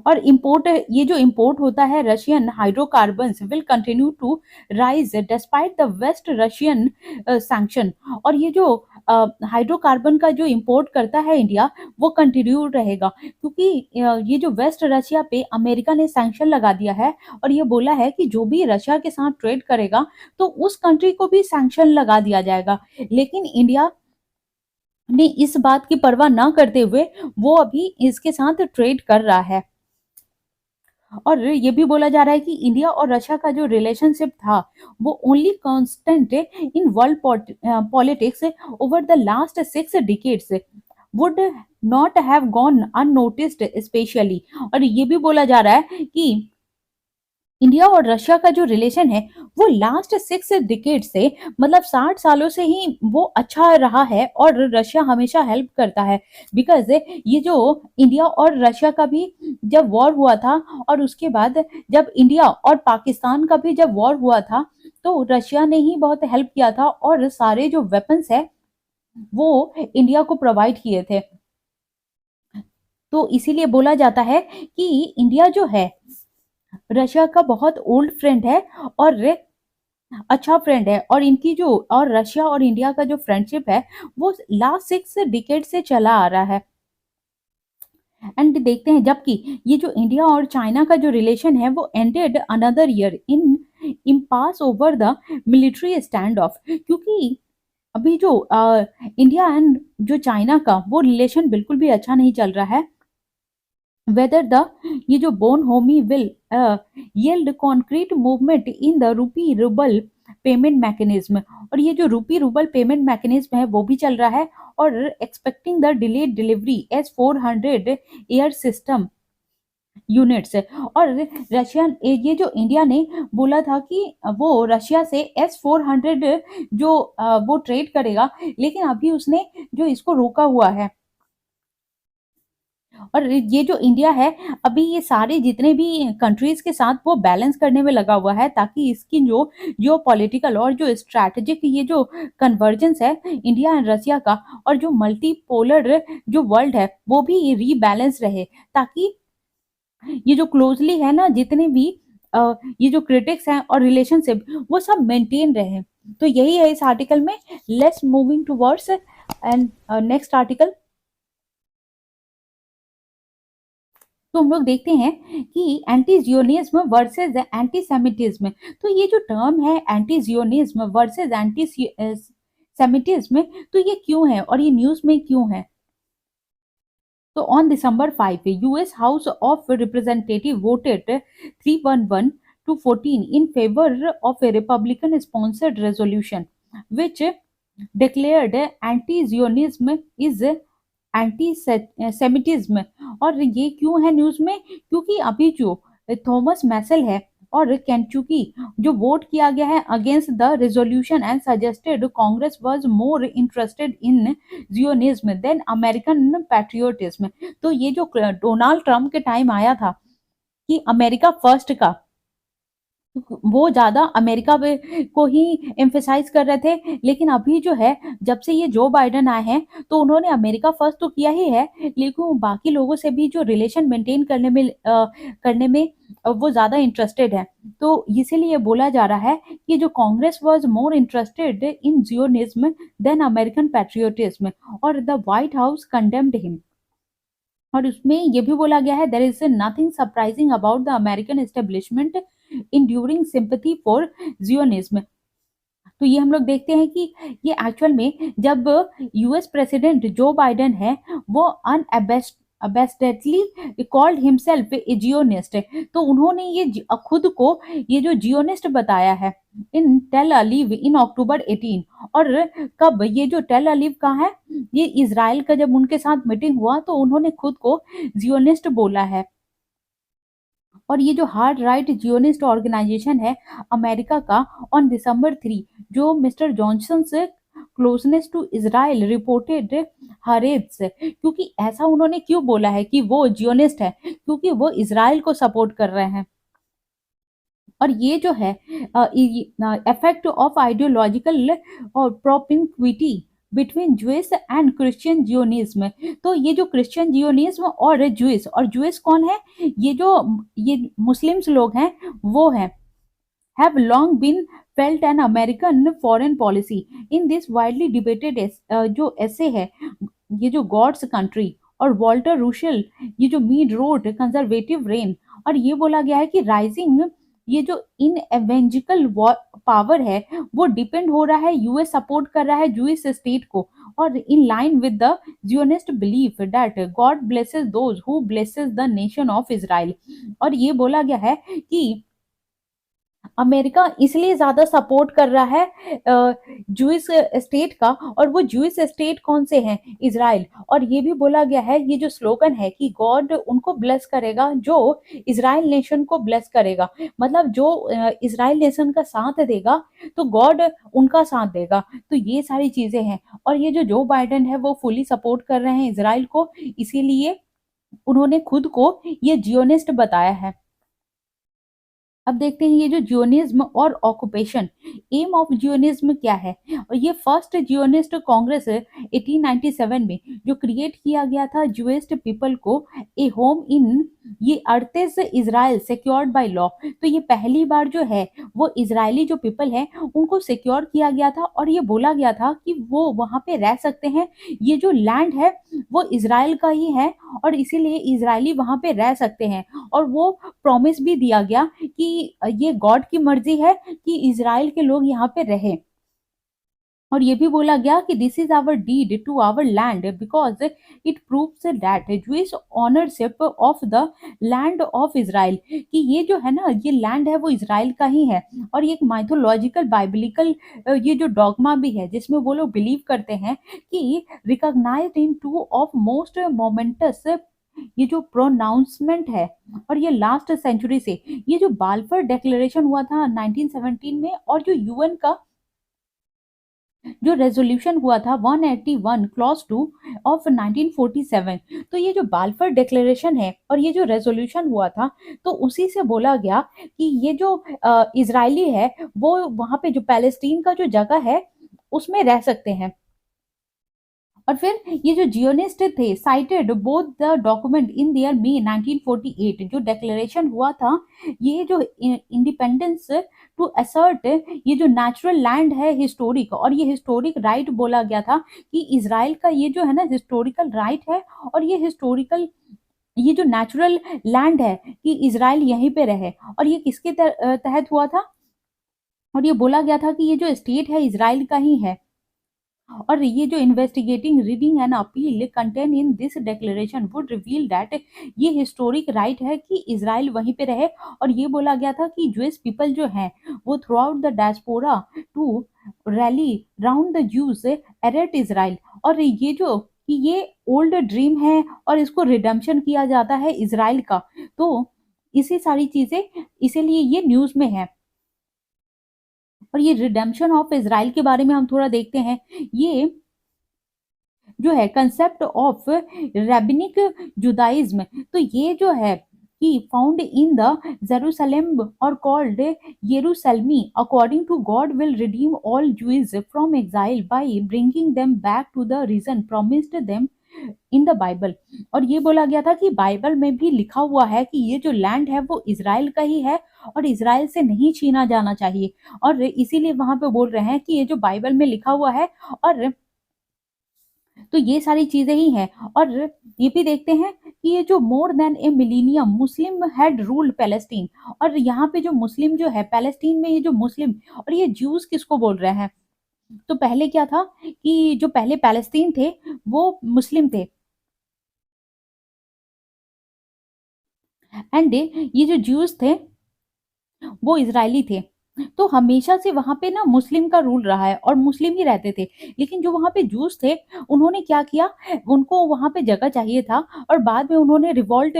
और इंपोर्ट, ये जो इंपोर्ट होता है Russian hydrocarbons will continue to rise despite the west Russian sanction. और ये जो हाइड्रोकार्बन का जो इंपोर्ट करता है इंडिया, वो कंटिन्यू रहेगा, क्योंकि ये जो वेस्ट रशिया पे अमेरिका ने सैंक्शन लगा दिया है, और ये बोला है कि जो भी रशिया के साथ ट्रेड करेगा तो उस कंट्री को भी सैंक्शन लगा दिया जाएगा। लेकिन इंडिया ने इस बात की परवाह ना करते हुए वो अभी इसके साथ ट्रेड कर रहा है। और ये भी बोला जा रहा है कि इंडिया और रशिया का जो रिलेशनशिप था वो only constant in world politics over the last 6 decades would not have gone unnoticed specially. और ये भी बोला जा रहा है कि इंडिया और रशिया का जो रिलेशन है वो लास्ट 6 डिकेड से, मतलब 60 सालों से ही वो अच्छा रहा है, और रशिया हमेशा हेल्प करता है। बिकॉज ये जो इंडिया और रशिया का भी जब वॉर हुआ था, और उसके बाद जब इंडिया और पाकिस्तान का भी जब वॉर हुआ था, तो रशिया ने ही बहुत हेल्प किया था, और सारे जो वेपन्स है वो इंडिया को प्रोवाइड किए थे। तो इसीलिए बोला जाता है कि इंडिया जो है रशिया का बहुत ओल्ड फ्रेंड है, और अच्छा फ्रेंड है, और इनकी जो और रशिया और इंडिया का जो फ्रेंडशिप है वो लास्ट 6 डिकेड से चला आ रहा है। एंड देखते हैं, जबकि ये जो इंडिया और चाइना का जो रिलेशन है वो ended another year in impasse over the military stand of, क्योंकि अभी जो इंडिया एंड जो चाइना का वो रिलेशन बिल्कुल भी अच्छा नहीं चल रहा है। whether the ये जो bone Homi will yield concrete movement in the rupee ruble payment mechanism, और ये जो रूपी रूबल पेमेंट मैकेनिज्म है वो भी चल रहा है, और expecting the delayed delivery S 400 air system units है। और रशियन ये जो इंडिया ने बोला था कि वो रशिया से S-400 जो वो ट्रेड करेगा, लेकिन अभी उसने जो इसको रोका हुआ है। और ये जो इंडिया है अभी ये सारे जितने भी कंट्रीज के साथ वो बैलेंस करने में लगा हुआ है, ताकि इसकी जो पॉलिटिकल और जो स्ट्रैटेजिक ये जो कन्वर्जेंस है इंडिया एंड रशिया का, और जो मल्टीपोलर जो वर्ल्ड है वो भी रीबैलेंस रहे, ताकि ये जो क्लोजली है ना जितने भी ये जो क्रिटिक्स हैं और रिलेशनशिप वो सब मेंटेन रहे। तो यही है इस आर्टिकल में। Let's moving towards and next article. तो हम लोग देखते हैं कि anti Zionism versus anti Semitism. तो ये जो टर्म है anti Zionism versus anti Semitism, तो ये क्यों है और ये न्यूज में क्यों है? तो on December 5 US house of representative voted 311 to 14 in favor of a Republican sponsored resolution which declared anti-Zionism is anti Semitism. और ये क्यों है न्यूज में? क्योंकि अभी जो थॉमस मैसल है और केंचुकी जो वोट किया गया है against the resolution and suggested Congress was more interested in Zionism than American patriotism. तो ये जो डोनाल्ड ट्रंप के टाइम आया था कि अमेरिका फर्स्ट का, वो ज्यादा अमेरिका को ही एम्फेसाइज कर रहे थे, लेकिन अभी जो है जब से ये जो बाइडेन आए हैं तो उन्होंने अमेरिका फर्स्ट तो किया ही है, लेकिन वो बाकी लोगों से भी जो रिलेशन मेंटेन करने में वो ज्यादा इंटरेस्टेड है। तो इसीलिए बोला जा रहा है कि जो Congress was more interested in Zionism than American patriotism, और the White House condemned him. और उसमें ये भी बोला गया है there is nothing surprising about the American establishment enduring sympathy for Zionism। तो ये हम लोग देखते हैं कि ये एक्चुअल में जब यूएस प्रेसिडेंट जो बाइडेन है वो अनअबेस्टेडली कॉल्ड हिमसेल्फ ए जियोनिस्ट, तो उन्होंने ये खुद को ये जो जियोनिस्ट बताया है इन टेल अलीव इन अक्टूबर 18। और कब ये जो टेल अलीव का है, ये इजराइल का जब उनके साथ मीटिंग हुआ तो उन्होंने खुद को जियोनिस्ट बोला है। और ये जो हार्ड राइट जियोनिस्ट ऑर्गेनाइजेशन है अमेरिका का, ऑन December 3 जो मिस्टर जॉनसन से क्लोजनेस टू इजराइल रिपोर्टेड हरेट्स, क्योंकि ऐसा उन्होंने क्यों बोला है कि वो जियोनिस्ट है? क्योंकि वो इजराइल को सपोर्ट कर रहे हैं। और ये जो है इफेक्ट ऑफ आइडियोलॉजिकल और प्रोपिंक्विटी between Jewish and Christian Zionism. तो ये जो क्रिश्चियन जियोनिज्म और ज्यूइश, और ज्यूइश कौन है? ये जो ये मुस्लिम्स लोग हैं वो हैं, have long been felt an American foreign policy in this widely debated जो ऐसे है ये जो गॉड्स कंट्री और वॉल्टर रूशल ये जो मीड रोड कंजर्वेटिव रेन। और ये बोला गया है कि राइजिंग ये जो इन एवेंजिकल पावर है वो डिपेंड हो रहा है, यूएस सपोर्ट कर रहा है जूइश स्टेट को, और in line with the Zionist belief that God blesses those who blesses the nation of Israel. और ये बोला गया है कि अमेरिका इसलिए ज़्यादा सपोर्ट कर रहा है जूइश स्टेट का, और वो जूइश स्टेट कौन से हैं? इज़राइल। और ये भी बोला गया है, ये जो स्लोगन है कि गॉड उनको ब्लेस करेगा जो इज़राइल नेशन को ब्लेस करेगा। मतलब जो इज़राइल नेशन का साथ देगा, तो गॉड उनका साथ देगा। तो ये सारी चीज़ें हैं, और ये जो बाइडेन है वो फुली सपोर्ट कर रहे हैं इज़राइल को, इसीलिए उन्होंने खुद को ये जियोनिस्ट बताया है। अब देखते हैं ये जो जियोनिज्म और ऑक्यूपेशन, एम ऑफ जियोनिज्म क्या है। और ये फर्स्ट जियोनिस्ट कांग्रेस 1897 में जो क्रिएट किया गया था ज्यूइश पीपल को ए होम इन ये अर्थेस इज़राइल सिक्योर्ड बाय लॉ। तो ये पहली बार जो है वो इजरायली जो पीपल है उनको सिक्योर किया गया था, और ये बोला गया था कि वो वहां पे रह सकते हैं। ये जो लैंड है वो इजराइल का ही है, और इसीलिए इजरायली वहां पे रह सकते हैं। और वो प्रॉमिस भी दिया गया कि ये गॉड की मर्जी है कि इज़राइल के लोग यहाँ पे रहें। और ये भी बोला गया कि this is our deed to our land because it proves that Jewish ownership of the land of Israel, कि ये जो है ना ये लैंड है वो इज़राइल का ही है। और ये एक माइथोलॉजिकल बाइबलिकल ये जो डॉगमा भी है जिसमें वो लोग बिलीव करते हैं कि recognised in two of most momentous ये जो प्रोनाउंसमेंट है। और ये लास्ट सेंचुरी से ये जो बाल्फर डिक्लेरेशन हुआ था 1917 में, और जो यूएन का जो रेजोल्यूशन हुआ था 181 क्लॉज 2 ऑफ 1947। तो ये जो बाल्फर डिक्लेरेशन है और ये जो रेजोल्यूशन हुआ था, तो उसी से बोला गया कि ये जो इजरायली है वो वहां पे जो पैलेस्टीन का जो जगह है उसमें रह सकते हैं। और फिर ये जो जियोनिस्ट थे cited both the document in their May 1948 जो डिक्लेरेशन हुआ था, ये जो इंडिपेंडेंस टू असर्ट ये जो नेचुरल लैंड है हिस्टोरिक, और ये हिस्टोरिक राइट बोला गया था कि इजराइल का ये जो है ना हिस्टोरिकल राइट है, और ये हिस्टोरिकल ये जो नेचुरल लैंड है कि इजराइल यहीं पे रहे। और ये किसके तहत हुआ था? और ये बोला गया था कि ये जो स्टेट है इजराइल का ही है। और ये जो investigating reading and appeal contain in this declaration would reveal that ये हिस्टोरिक राइट है कि इजराइल वहीं पे रहे। और ये बोला गया था कि ज्यूइश पीपल जो हैं वो throughout the diaspora to rally round the Jews Eretz Israel. और ये जो कि ये ओल्ड ड्रीम है और इसको रिडम्पशन किया जाता है इजराइल का। तो इसी सारी चीजें इसीलिए ये न्यूज में है। और ये रिडेम्पशन ऑफ इज़राइल के बारे में हम थोड़ा देखते हैं। ये जो है कंसेप्ट ऑफ रैबिनिक जुदाइज्म, तो ये जो है कि फाउंड इन द जेरूसलम और called Yerushalmi according to God will redeem all Jews from exile by bringing them back to the region promised them in the Bible. और ये बोला गया था कि बाइबल में भी लिखा हुआ है कि ये जो लैंड है वो इजराइल का ही है, और इजराइल से नहीं छीना जाना चाहिए। और इसीलिए वहां पे बोल रहे हैं कि ये जो बाइबल में लिखा हुआ है। और तो ये सारी चीजें ही हैं। और ये भी देखते हैं कि ये जो more than A millennium Muslim had ruled Palestine. और यहाँ पे जो मुस्लिम जो है पैलेस्टीन में ये जो मुस्लिम, और ये ज्यूज किसको बोल रहे हैं? तो पहले क्या था कि जो पहले पैलेस्तीन थे वो मुस्लिम थे, एंड ये जो ज्यूज थे वो इजरायली थे। तो हमेशा से वहां पे ना मुस्लिम का रूल रहा है और मुस्लिम ही रहते थे। लेकिन जो वहां पे जूस थे उन्होंने क्या किया, उनको वहां पे जगह चाहिए था, और बाद में उन्होंने रिवॉल्ट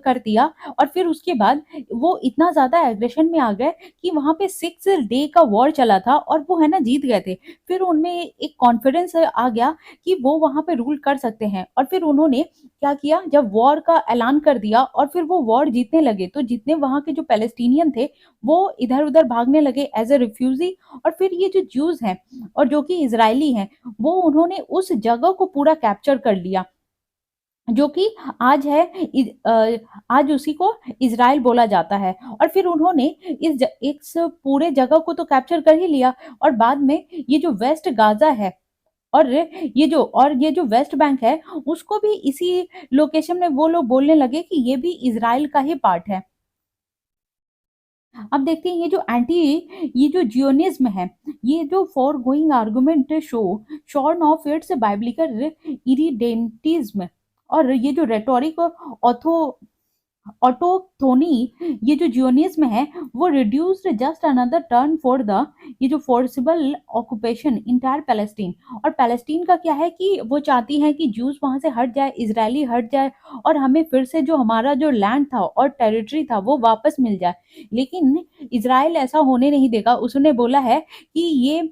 कर दिया। और फिर उसके बाद वो इतना ज्यादा एग्रेशन में आ गए कि वहां पे 6 डे का वॉर चला था, और वो है ना जीत गए थे। फिर उनमें एक कॉन्फिडेंस आ गया कि वो वहां पे रूल कर सकते हैं। और फिर उन्होंने क्या किया, जब वॉर का ऐलान कर दिया और फिर वो वॉर जीतने लगे, तो जितने वहां के जो पैलेस्टीनियन थे वो इधर उधर भागने लगे एज ए रिफ्यूजी। और फिर ये जो ज्यूज हैं और जो कि इजरायली हैं, वो उन्होंने उस जगह को पूरा कैप्चर कर लिया जो कि आज है आज उसी को इजराइल बोला जाता है। और फिर उन्होंने इस पूरे जगह को तो कैप्चर कर ही लिया, और बाद में ये जो वेस्ट गाजा है और ये जो वेस्ट बैंक है उसको भी इसी लोकेशन में वो लोग बोलने लगे कि ये भी इजराइल का ही पार्ट है। अब देखते हैं ये जो जियोनिज्म है, ये जो foregoing argument show shorn of its biblical irredentism. और ये जो रेटोरिक ऑटोथोनी, ये जो जियोनिज्म है वो reduced just another turn for the ये जो फोर्सिबल ऑक्यूपेशन इंटायर पैलेस्टीन। और पैलेस्टीन का क्या है कि वो चाहती हैं कि ज्यूज वहां से हट जाए, इजरायली हट जाए, और हमें फिर से जो हमारा जो लैंड था और टेरिटरी था वो वापस मिल जाए। लेकिन इजराइल ऐसा होने नहीं देगा। उसने बोला है कि ये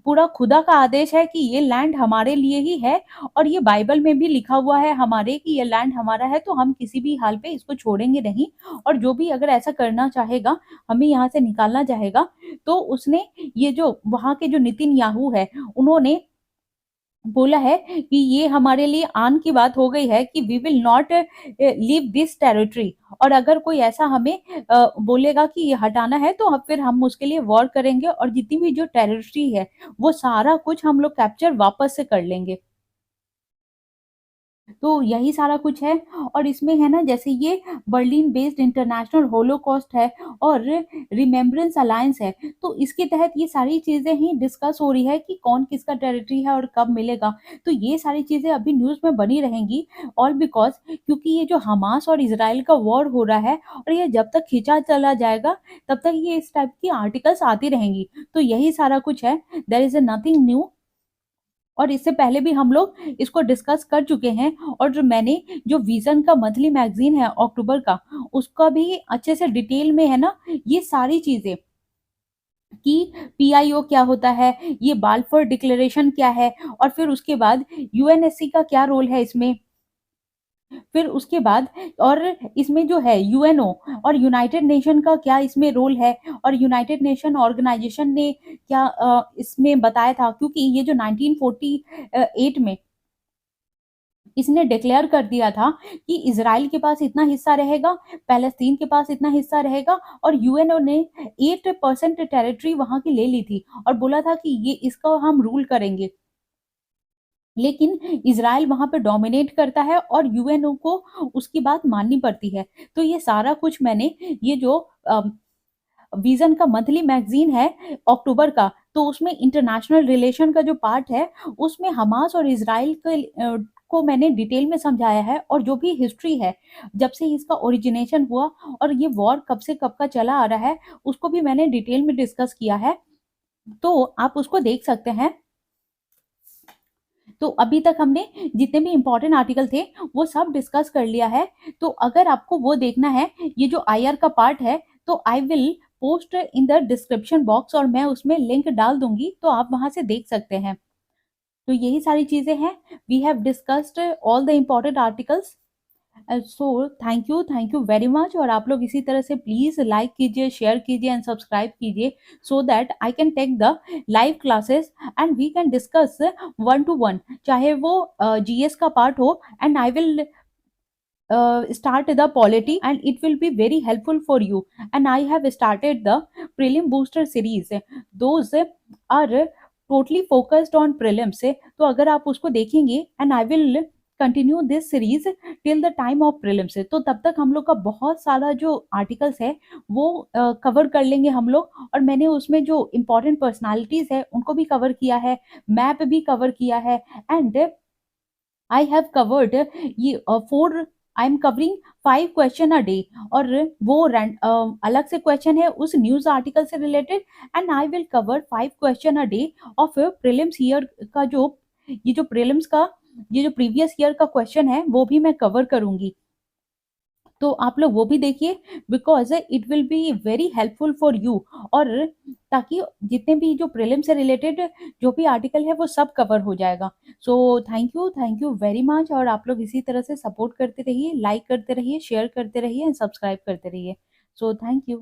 पूरा खुदा का आदेश है कि ये लैंड हमारे लिए ही है, और ये बाइबल में भी लिखा हुआ है हमारे कि ये लैंड हमारा है, तो हम किसी भी हाल पे इसको छोड़ेंगे नहीं। और जो भी अगर ऐसा करना चाहेगा, हमें यहाँ से निकालना चाहेगा, तो उसने ये जो वहाँ के जो नितिन याहू है उन्होंने बोला है कि ये हमारे लिए आन की बात हो गई है कि we will not leave this territory. और अगर कोई ऐसा हमें बोलेगा कि ये हटाना है, तो फिर हम उसके लिए वॉर करेंगे, और जितनी भी जो टेरिटरी है वो सारा कुछ हम लोग कैप्चर वापस से कर लेंगे। तो यही सारा कुछ है। और इसमें है ना, जैसे ये बर्लिन बेस्ड इंटरनेशनल होलोकॉस्ट है और रिमेम्बरेंस अलायंस है, तो इसके तहत ये सारी चीजें ही डिस्कस हो रही है कि कौन किसका टेरिटरी है और कब मिलेगा। तो ये सारी चीजें अभी न्यूज में बनी रहेंगी। ऑल बिकॉज क्योंकि ये जो हमास और इसराइल का वॉर हो रहा है, और ये जब तक खींचा चला जाएगा तब तक ये इस टाइप की आर्टिकल्स आती रहेंगी। तो यही सारा कुछ है। There is nothing new. और इससे पहले भी हम लोग इसको डिस्कस कर चुके हैं। और जो मैंने जो विजन का मंथली मैगजीन है अक्टूबर का, उसका भी अच्छे से डिटेल में है ना ये सारी चीजें कि पीआईओ क्या होता है, ये बाल्फोर डिक्लेरेशन क्या है, और फिर उसके बाद यूएनएससी का क्या रोल है इसमें, फिर उसके बाद और इसमें जो है यूएनओ और यूनाइटेड नेशन का क्या इसमें रोल है, और यूनाइटेड नेशन ऑर्गेनाइजेशन ने क्या इसमें बताया था। क्योंकि ये जो 1948 में इसने डिक्लेयर कर दिया था कि इसराइल के पास इतना हिस्सा रहेगा, पैलेस्तीन के पास इतना हिस्सा रहेगा, और यूएनओ ने 8% टेरिटरी वहां की ले ली थी और बोला था कि ये इसका हम रूल करेंगे। लेकिन इसराइल वहां पे डोमिनेट करता है और यूएनओ को उसकी बात माननी पड़ती है। तो ये सारा कुछ मैंने ये जो विजन का मंथली मैगजीन है अक्टूबर का, तो उसमें इंटरनेशनल रिलेशन का जो पार्ट है उसमें हमास और इसराइल के को मैंने डिटेल में समझाया है, और जो भी हिस्ट्री है जब से इसका ओरिजिनेशन हुआ और ये वॉर कब से कब का चला आ रहा है, उसको भी मैंने डिटेल में डिस्कस किया है। तो आप उसको देख सकते हैं। तो अभी तक हमने जितने भी इंपॉर्टेंट आर्टिकल थे वो सब डिस्कस कर लिया है। तो अगर आपको वो देखना है, ये जो आईआर का पार्ट है, तो I will post in the description box, और मैं उसमें लिंक डाल दूंगी, तो आप वहां से देख सकते हैं। तो यही सारी चीजें हैं। We have discussed all the important articles. So thank you very much. और आप लोग इसी तरह से प्लीज लाइक कीजिए, शेयर कीजिए एंड सब्सक्राइब कीजिए, so that I can take the live classes and we can discuss 1 to 1, चाहे वो जीएस का पार्ट हो, and I will start the polity and it will be very helpful for you. And I have started the prelim booster series, those are totally focused on prelims। तो अगर आप उसको देखेंगे, and I will continue this series till the time of prelims, तो तब तक हम लोग का बहुत सारा जो आर्टिकल्स है वो कवर कर लेंगे हम लोग। और मैंने उसमें जो इम्पोर्टेंट पर्सनालिटीज है उनको भी कवर किया है, मैप भी कवर किया है, एंड आई हैव कवर्ड ये 4, I am covering 5 question a day. और वो अलग से क्वेश्चन है उस न्यूज आर्टिकल से related, and I will cover 5 question a day of prelims year का जो ये जो प्रीलिम्स का ये जो प्रीवियस ईयर का क्वेश्चन है वो भी मैं कवर करूंगी। तो आप लोग वो भी देखिए, because it will be very helpful for you. और ताकि जितने भी जो प्रीलिम से रिलेटेड जो भी आर्टिकल है वो सब कवर हो जाएगा। सो थैंक यू वेरी मच। और आप लोग इसी तरह से सपोर्ट करते रहिए, लाइक करते रहिए, शेयर करते रहिए एंड सब्सक्राइब करते रहिए। सो थैंक यू।